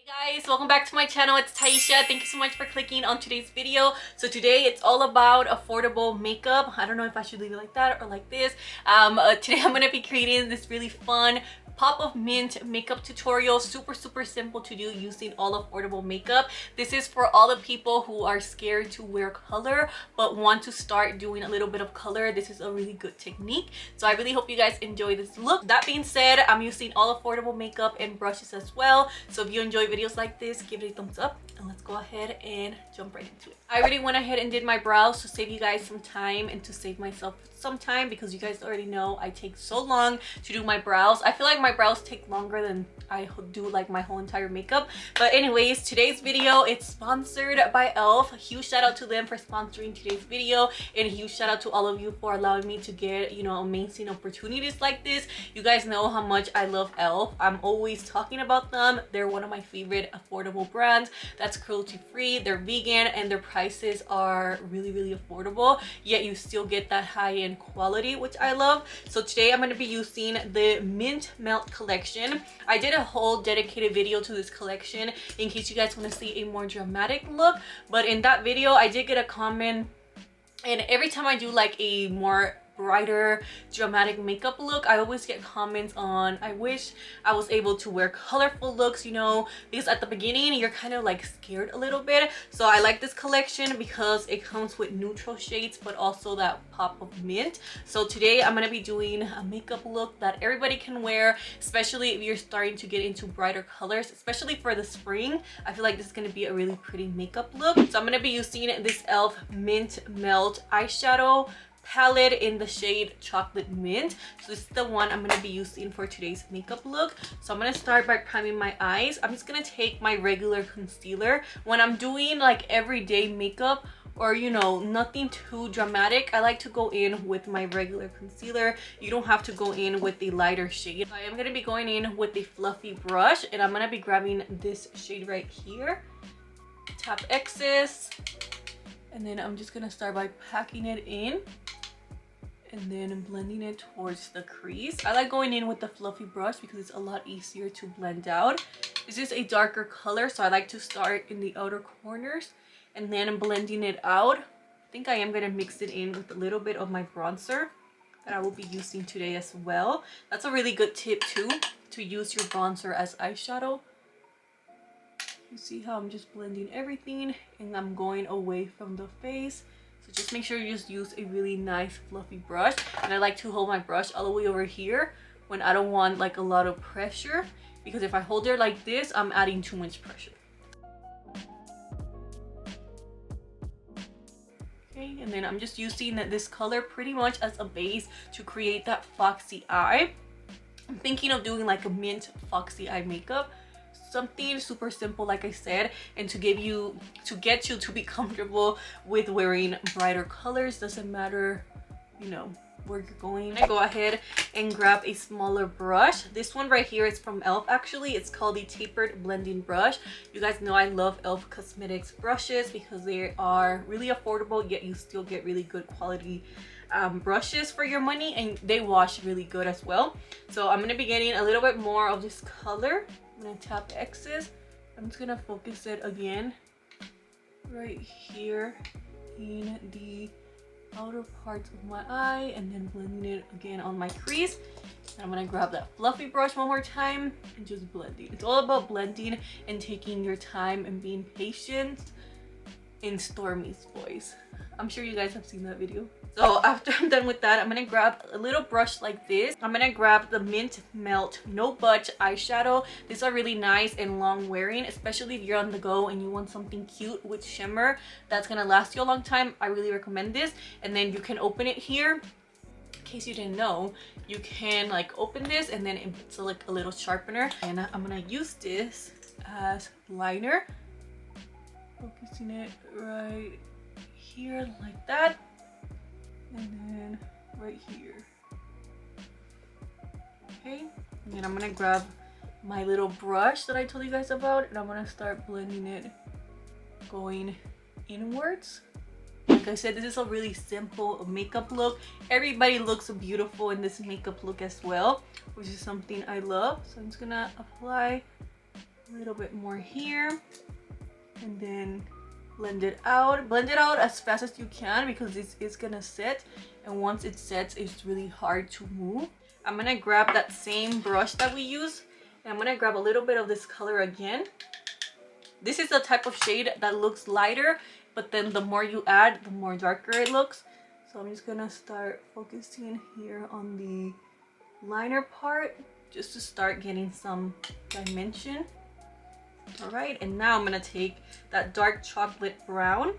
Guys, welcome back to my channel. It's Taisha. Thank you so much for clicking on today's video. So today it's all about affordable makeup. I don't know if I should leave it like that or like this. Today I'm going to be creating this really fun pop of mint makeup tutorial. Super simple to do using all affordable makeup. This is for all the people who are scared to wear color but want to start doing a little bit of color. This is a really good technique, so I really hope you guys enjoy this look. That being said, I'm using all affordable makeup and brushes as well, so if you enjoy videos like this, give it a thumbs up and let's go ahead and jump right into it. I already went ahead and did my brows to save you guys some time and to save myself some time, because you guys already know I take so long to do my brows. I feel like my brows take longer than I do like my whole entire makeup. But anyways, today's video, it's sponsored by elf. A huge shout out to them for sponsoring today's video, and a huge shout out to all of you for allowing me to get, you know, amazing opportunities like this. You guys know how much I love elf. I'm always talking about them. They're one of my favorite affordable brands that's cruelty free, they're vegan, and their prices are really affordable, yet you still get that high-end quality, which I love. So today I'm going to be using the Mint Melt collection. I did a whole dedicated video to this collection in case you guys want to see a more dramatic look, but in that video I did get a comment, and every time I do like a more brighter dramatic makeup look, I always get comments on, I wish I was able to wear colorful looks, you know, because at the beginning you're kind of like scared a little bit. So I like this collection because it comes with neutral shades but also that pop of mint. So today I'm going to be doing a makeup look that everybody can wear, especially if you're starting to get into brighter colors, especially for the spring. I feel like this is going to be a really pretty makeup look. So I'm going to be using this elf Mint Melt eyeshadow palette in the shade Chocolate Mint. So this is the one I'm going to be using for today's makeup look. So I'm going to start by priming my eyes. I'm just going to take my regular concealer. When I'm doing like everyday makeup, or you know, nothing too dramatic, I like to go in with my regular concealer. You don't have to go in with the lighter shade. I am going to be going in with a fluffy brush, and I'm going to be grabbing this shade right here. Tap excess, and then I'm just going to start by packing it in and then blending it towards the crease. I like going in with the fluffy brush because it's a lot easier to blend out. This is a darker color, so I like to start in the outer corners and then blending it out. I think I am going to mix it in with a little bit of my bronzer that I will be using today as well. That's a really good tip too, to use your bronzer as eyeshadow. You see how I'm just blending everything and I'm going away from the face. So just make sure you just use a really nice fluffy brush. And I like to hold my brush all the way over here when I don't want like a lot of pressure, because if I hold it like this, I'm adding too much pressure. Okay, and then I'm just using this color pretty much as a base to create that foxy eye. I'm thinking of doing like a mint foxy eye makeup. Something super simple, like I said, and to get you to be comfortable with wearing brighter colors. Doesn't matter, you know, where you're going. I go ahead and grab a smaller brush. This one right here is from elf. Actually, it's called the Tapered blending brush. You guys know I love elf cosmetics brushes because they are really affordable, yet you still get really good quality brushes for your money, and they wash really good as well. So I'm going to be getting a little bit more of this color. I'm going to tap excess. I'm just going to focus it again right here in the outer parts of my eye, and then blending it again on my crease. And I'm going to grab that fluffy brush one more time and just blending. It's all about blending and taking your time and being patient in Stormy's voice. I'm sure you guys have seen that video. So after I'm done with that, I'm going to grab a little brush like this. I'm going to grab the Mint Melt No Budge eyeshadow. These are really nice and long wearing, especially if you're on the go and you want something cute with shimmer that's going to last you a long time. I really recommend this. And then you can open it here. In case you didn't know, you can like open this and then it's like a little sharpener. And I'm going to use this as liner. Focusing it right here like that. And then right here. Okay, and then I'm gonna grab my little brush that I told you guys about, and I'm gonna start blending it going inwards. Like I said, this is a really simple makeup look. Everybody looks beautiful in this makeup look as well, which is something I love. So I'm just gonna apply a little bit more here, and then blend it out. Blend it out as fast as you can because this is gonna set, and once it sets, it's really hard to move. I'm gonna grab that same brush that we use, and I'm gonna grab a little bit of this color again. This is the type of shade that looks lighter, but then the more you add, the more darker it looks. So I'm just gonna start focusing here on the liner part just to start getting some dimension. All right, and now I'm gonna take that dark chocolate brown.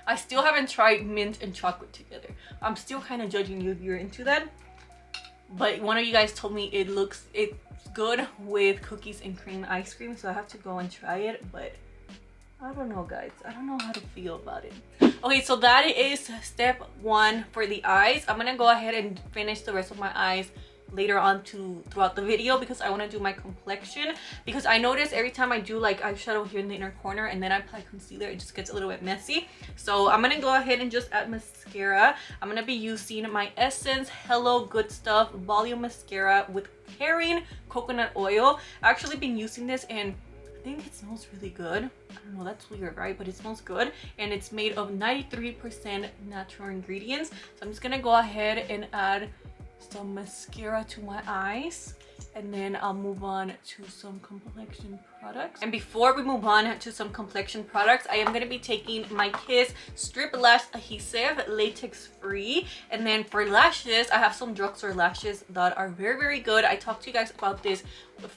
I still haven't tried mint and chocolate together. I'm still kind of judging you if you're into that, but one of you guys told me it's good with cookies and cream ice cream, so I have to go and try it, but I don't know, guys. I don't know how to feel about it. Okay, so that is step 1 for the eyes. I'm gonna go ahead and finish the rest of my eyes later on throughout the video because I want to do my complexion, because I notice every time I do like eyeshadow here in the inner corner and then I apply concealer, it just gets a little bit messy. So I'm gonna go ahead and just add mascara. I'm gonna be using my Essence Hello Good Stuff Volume Mascara with Herring Coconut Oil. I've actually been using this and I think it smells really good. I don't know, that's weird, right? But it smells good, and it's made of 93% natural ingredients. So I'm just gonna go ahead and add some mascara to my eyes, and then I'll move on to some complexion products. And before we move on to some complexion products, I am going to be taking my Kiss Strip Lash Adhesive, latex free. And then for lashes, I have some Drugstore lashes that are very, very good. I talked to you guys about this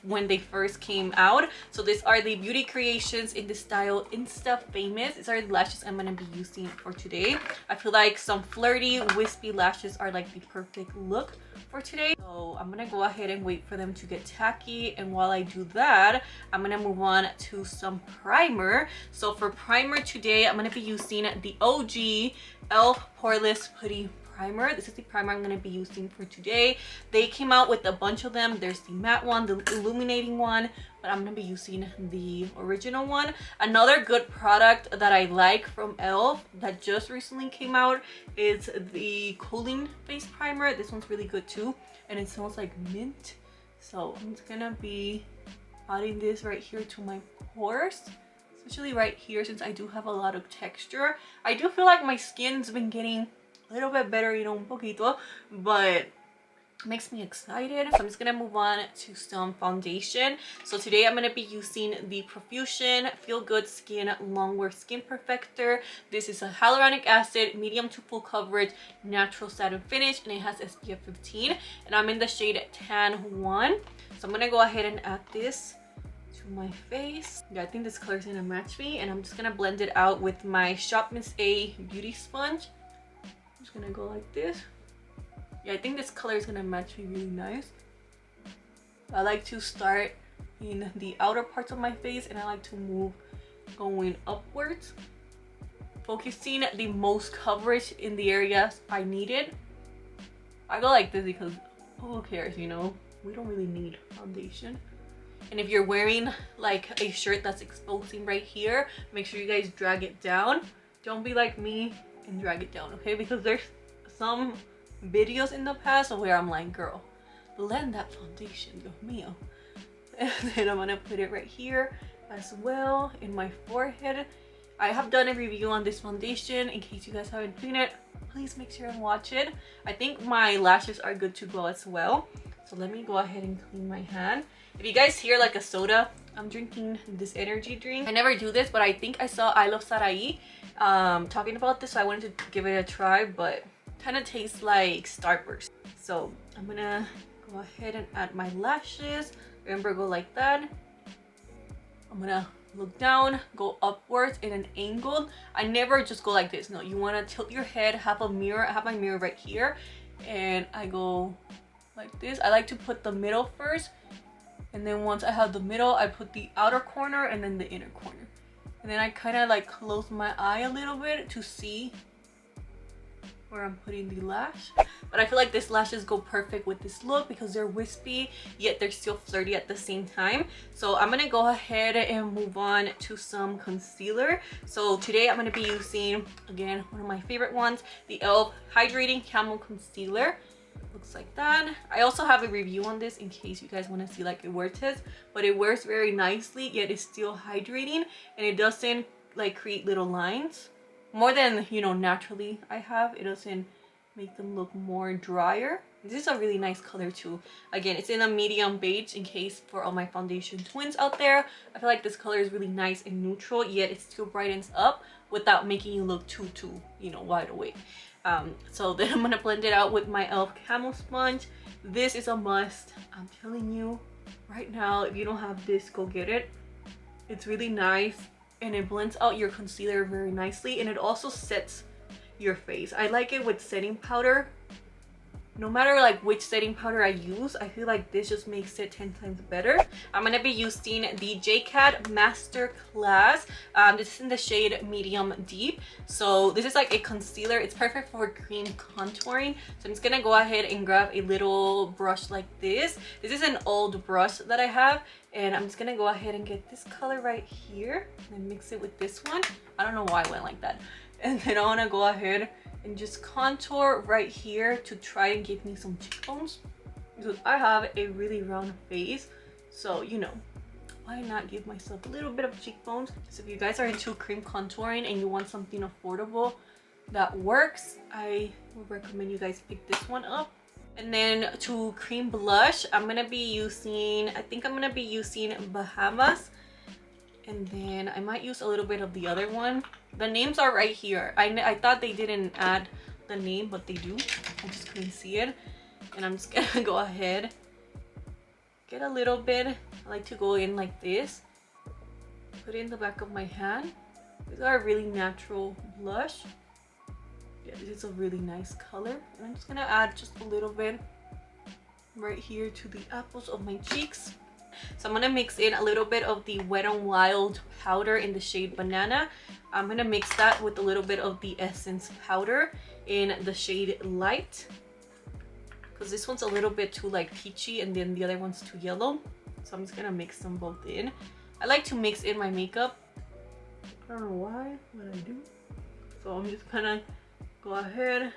when they first came out. So these are the Beauty Creations in the style Insta Famous. These are the lashes I'm going to be using for today. I feel like some flirty, wispy lashes are like the perfect look for today. So I'm gonna go ahead and wait for them to get tacky, and while I do that, I'm gonna move on to some primer. So for primer today, I'm gonna be using the OG e.l.f. Poreless Putty Primer. This is the primer I'm going to be using for today. They came out with a bunch of them. There's the matte one, the illuminating one, but I'm going to be using the original one. Another good product that I like from e.l.f. that just recently came out is the Cooling Face Primer. This one's really good too, and it smells like mint. So I'm just going to be adding this right here to my pores, especially right here since I do have a lot of texture. I do feel like my skin's been getting a little bit better, you know, un poquito, but it makes me excited. So I'm just gonna move on to some foundation. So today I'm gonna be using the Profusion Feel Good Skin Longwear Skin Perfector. This is a hyaluronic acid, medium to full coverage, natural satin finish, and it has SPF 15. And I'm in the shade Tan 1. So I'm gonna go ahead and add this to my face. Yeah, I think this color is gonna match me, and I'm just gonna blend it out with my Shop Miss A beauty sponge. I'm just gonna go like this. Yeah, I think this color is gonna match me really nice. I like to start in the outer parts of my face, and I like to move going upwards, focusing the most coverage in the areas I needed. I go like this because who cares, you know? We don't really need foundation. And if you're wearing like a shirt that's exposing right here, make sure you guys drag it down. Don't be like me and drag it down, okay? Because there's some videos in the past where I'm like, girl, blend that foundation, Dios mío. And then I'm gonna put it right here as well in my forehead. I have done a review on this foundation. In case you guys haven't seen it, please make sure and watch it. I think my lashes are good to go as well. So let me go ahead and clean my hand. If you guys hear like a soda, I'm drinking this energy drink. I never do this, but I think I saw I Love Sarai talking about this, so I wanted to give it a try, but kind of tastes like Starburst. So I'm gonna go ahead and add my lashes. Remember, go like that. I'm gonna look down, go upwards in an angle. I never just go like this. No, you want to tilt your head, have a mirror. I have my mirror right here, and I go like this. I like to put the middle first, and then once I have the middle, I put the outer corner and then the inner corner. And then I kind of like close my eye a little bit to see where I'm putting the lash. But I feel like these lashes go perfect with this look because they're wispy, yet they're still flirty at the same time. So I'm gonna go ahead and move on to some concealer. So today I'm gonna be using, again, one of my favorite ones, the e.l.f. Hydrating Camel Concealer. Looks like that. I also have a review on this in case you guys want to see like it wear test, but it wears very nicely, yet it's still hydrating, and it doesn't like create little lines more than, you know, naturally I have. It doesn't make them look more drier. This is a really nice color too. Again, it's in a medium beige, in case for all my foundation twins out there. I feel like this color is really nice and neutral, yet it still brightens up without making you look too you know, wide awake. So then I'm gonna blend it out with my e.l.f. Camo Sponge. This is a must. I'm telling you right now, if you don't have this, go get it. It's really nice, and it blends out your concealer very nicely, and it also sets your face. I like it with setting powder. No matter like which setting powder I use, I feel like this just makes it 10 times better. I'm gonna be using the JCat Masterclass. This is in the shade Medium Deep. So this is like a concealer. It's perfect for cream contouring. So I'm just gonna go ahead and grab a little brush like this. This is an old brush that I have, and I'm just gonna go ahead and get this color right here and mix it with this one. I don't know why I went like that. And then I wanna go ahead and just contour right here to try and give me some cheekbones, because I have a really round face. So, you know, why not give myself a little bit of cheekbones? So if you guys are into cream contouring and you want something affordable that works, I would recommend you guys pick this one up. And then to cream blush, I'm gonna be using, I think I'm gonna be using Bahamas. And then I might use a little bit of the other one. The names are right here. I thought they didn't add the name, but they do. I just couldn't see it. And I'm just gonna go ahead, get a little bit. I like to go in like this. Put it in the back of my hand. These are a really natural blush. Yeah, this is a really nice color. And I'm just gonna add just a little bit right here to the apples of my cheeks. So I'm gonna mix in a little bit of the Wet n Wild powder in the shade Banana. I'm gonna mix that with a little bit of the Essence powder in the shade Light, because this one's a little bit too like peachy and then the other one's too yellow. So I'm just gonna mix them both in. I like to mix in my makeup. I don't know why, but I do. So I'm just gonna go ahead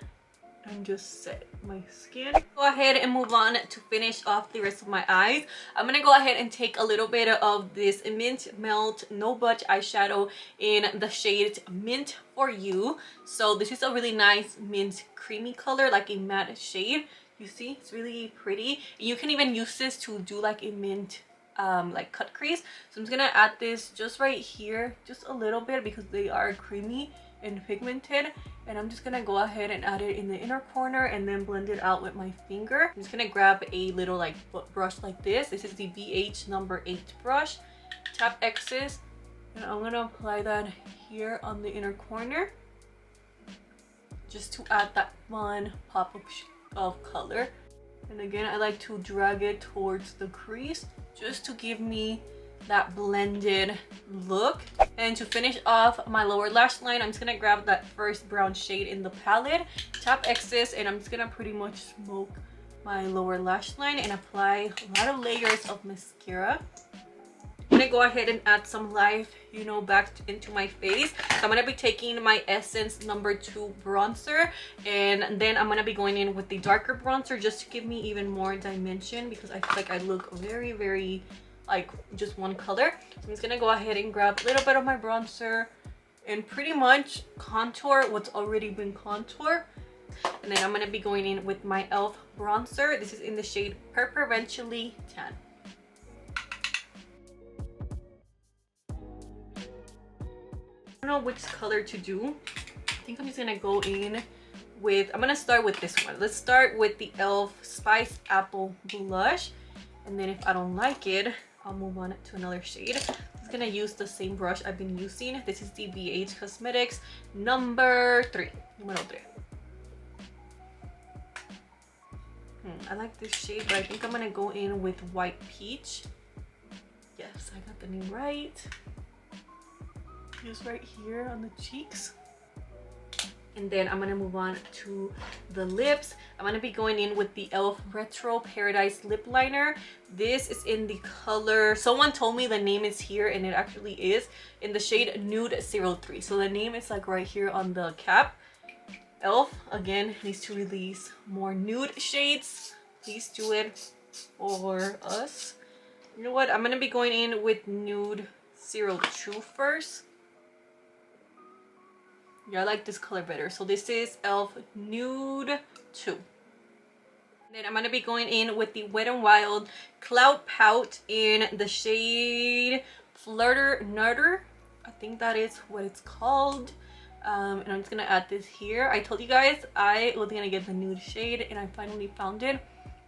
and just set my skin. Go ahead and move on to finish off the rest of my eyes. I'm gonna go ahead and take a little bit of this Mint Melt No Budge eyeshadow in the shade Mint For You. So this is a really nice mint creamy color, like a matte shade. You see, it's really pretty. You can even use this to do like a mint like cut crease. So I'm just gonna add this just right here, just a little bit, because they are creamy and pigmented. And I'm just gonna go ahead and add it in the inner corner and then blend it out with my finger. I'm just gonna grab a little like brush like this. This is the BH number 8 brush. Tap excess, and I'm gonna apply that here on the inner corner, just to add that fun pop of color. And again, I like to drag it towards the crease just to give me that blended look. And to finish off my lower lash line, I'm just gonna grab that first brown shade in the palette, tap excess, and I'm just gonna pretty much smoke my lower lash line and apply a lot of layers of mascara. I'm gonna go ahead and add some life, you know, back into my face. So I'm gonna be taking my Essence number 2 bronzer, and then I'm gonna be going in with the darker bronzer just to give me even more dimension, because I feel like I look very like just one color. So I'm just gonna go ahead and grab a little bit of my bronzer and pretty much contour what's already been contoured. And then I'm gonna be going in with my e.l.f. bronzer. This is in the shade Preferentially Tan. I don't know which color to do. I think I'm just gonna go in with, I'm gonna start with this one. Let's start with the e.l.f. Spice Apple Blush, and then if I don't like it, I'll move on to another shade. I'm just gonna use the same brush I've been using. This is the BH Cosmetics number 3. Numero 3. I like this shade, but I think I'm gonna go in with White Peach. Yes, I got the name right. Just right here on the cheeks. And then I'm gonna move on to the lips. I'm gonna be going in with the e.l.f. Retro Paradise Lip Liner. This is in the color, someone told me the name is here, and it actually is, in the shade Nude 03. So the name is like right here on the cap. Elf again needs to release more nude shades. Please do it for us. You know what? I'm gonna be going in with nude 02 first. Yeah, I like this color better. So this is Elf Nude 2. Then I'm gonna be going in with the Wet n Wild Cloud Pout in the shade Flirter Nutter. I think that is what it's called. And I'm just gonna add this here. I told you guys I was gonna get the nude shade and I finally found it.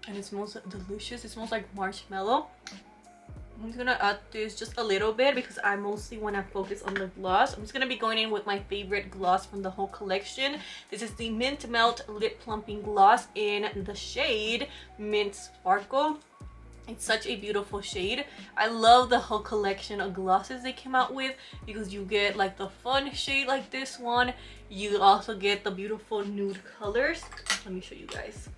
And it smells delicious. It smells like marshmallow. I'm just gonna add this just a little bit because I mostly want to focus on the gloss. I'm just gonna be going in with my favorite gloss from the whole collection. This is the Mint Melt Lip Plumping Gloss in the shade Mint Sparkle. It's such a beautiful shade. I love the whole collection of glosses they came out with because you get like the fun shade like this one. You also get the beautiful nude colors. Let me show you guys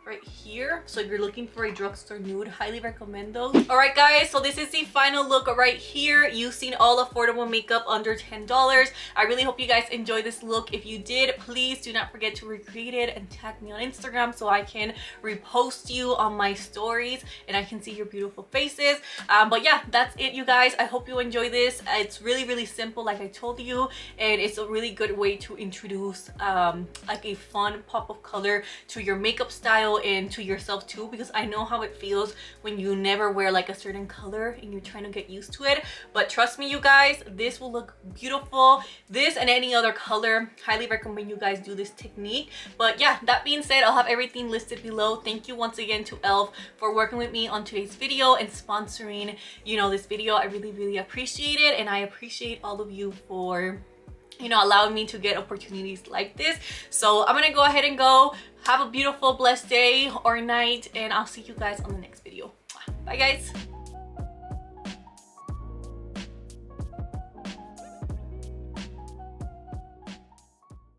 right here. So if you're looking for a drugstore nude, highly recommend those. All right guys, so this is the final look right here. You've seen all affordable makeup under $10. I really hope you guys enjoyed this look. If you did, please do not forget to recreate it and tag me on Instagram so I can repost you on my stories and I can see your beautiful faces. But yeah, that's it you guys. I hope you enjoy this. It's really simple like I told you, and it's a really good way to introduce like a fun pop of color to your makeup style and to yourself too, because I know how it feels when you never wear like a certain color and you're trying to get used to it. But trust me you guys, this will look beautiful. This and any other color, highly recommend you guys do this technique. But yeah, that being said, I'll have everything listed below. Thank you once again to Elf for working with me on today's video and sponsoring, you know, this video. I really appreciate it, and I appreciate all of you for, you know, allowing me to get opportunities like this. So I'm gonna go ahead and go. Have a beautiful, blessed day or night, and I'll see you guys on the next video. Bye guys.